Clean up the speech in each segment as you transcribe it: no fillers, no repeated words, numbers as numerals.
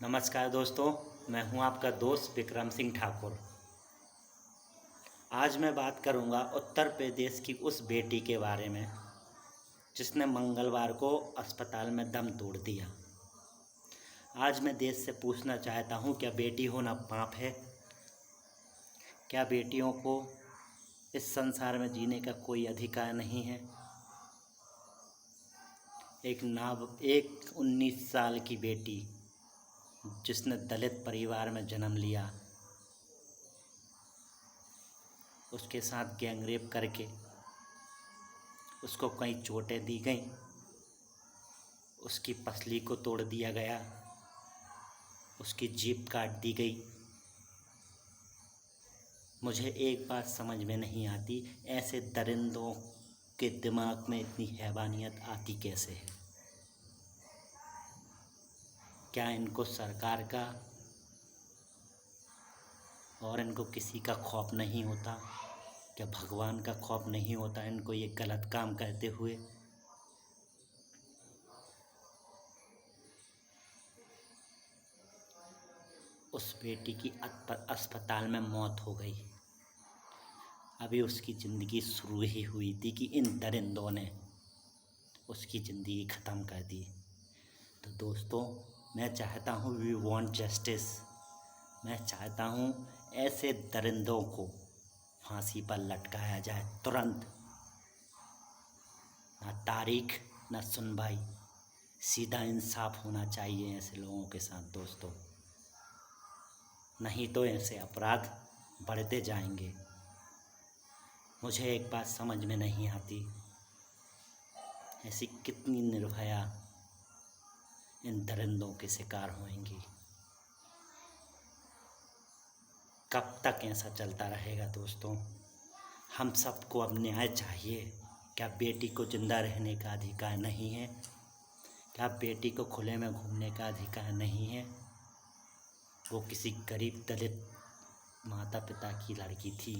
नमस्कार दोस्तों, मैं हूं आपका दोस्त विक्रम सिंह ठाकुर। आज मैं बात करूंगा उत्तर प्रदेश की उस बेटी के बारे में जिसने मंगलवार को अस्पताल में दम तोड़ दिया। आज मैं देश से पूछना चाहता हूं, क्या बेटी होना पाप है? क्या बेटियों को इस संसार में जीने का कोई अधिकार नहीं है? एक 19 साल की बेटी जिसने दलित परिवार में जन्म लिया, उसके साथ गैंगरेप करके उसको कई चोटें दी गईं, उसकी पसली को तोड़ दिया गया, उसकी जीभ काट दी गई। मुझे एक बात समझ में नहीं आती, ऐसे दरिंदों के दिमाग में इतनी हैवानियत आती कैसे है? क्या इनको सरकार का और इनको किसी का खौफ नहीं होता? क्या भगवान का खौफ नहीं होता इनको ये गलत काम करते हुए? उस बेटी की अस्पताल में मौत हो गई। अभी उसकी ज़िंदगी शुरू ही हुई थी कि इन दरिंदों ने उसकी ज़िंदगी ख़त्म कर दी। तो दोस्तों, मैं चाहता हूँ वी वांट जस्टिस। मैं चाहता हूँ ऐसे दरिंदों को फांसी पर लटकाया जाए तुरंत। ना तारीख ना सुनवाई, सीधा इंसाफ होना चाहिए ऐसे लोगों के साथ दोस्तों। नहीं तो ऐसे अपराध बढ़ते जाएंगे। मुझे एक बात समझ में नहीं आती, ऐसी कितनी निर्भया इन दरिंदों के शिकार होंगी? कब तक ऐसा चलता रहेगा दोस्तों? हम सबको अब न्याय चाहिए। क्या बेटी को जिंदा रहने का अधिकार नहीं है? क्या बेटी को खुले में घूमने का अधिकार नहीं है? वो किसी गरीब दलित माता पिता की लड़की थी।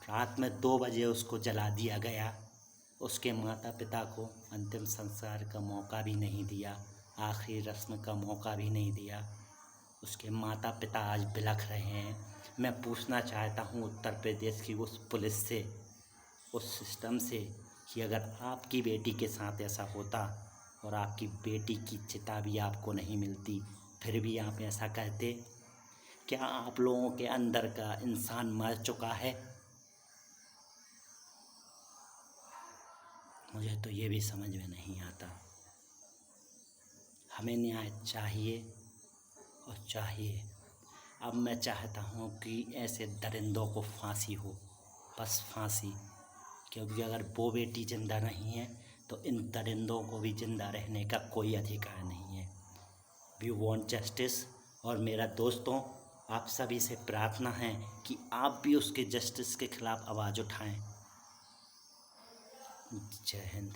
रात में 2 बजे उसको जला दिया गया। उसके माता पिता को अंतिम संस्कार का मौका भी नहीं दिया, आखिरी रस्म का मौका भी नहीं दिया। उसके माता पिता आज बिलख रहे हैं। मैं पूछना चाहता हूँ उत्तर प्रदेश की उस पुलिस से, उस सिस्टम से, कि अगर आपकी बेटी के साथ ऐसा होता और आपकी बेटी की चिता भी आपको नहीं मिलती, फिर भी आप ऐसा कहते? क्या आप लोगों के अंदर का इंसान मर चुका है? मुझे तो ये भी समझ में नहीं आता। हमें न्याय चाहिए और चाहिए। अब मैं चाहता हूँ कि ऐसे दरिंदों को फांसी हो, बस फांसी। क्योंकि अगर वो बेटी ज़िंदा नहीं है तो इन दरिंदों को भी ज़िंदा रहने का कोई अधिकार नहीं है। We want justice. और मेरा दोस्तों, आप सभी से प्रार्थना है कि आप भी उसके जस्टिस के खिलाफ आवाज़ उठाएं। जय हिंद।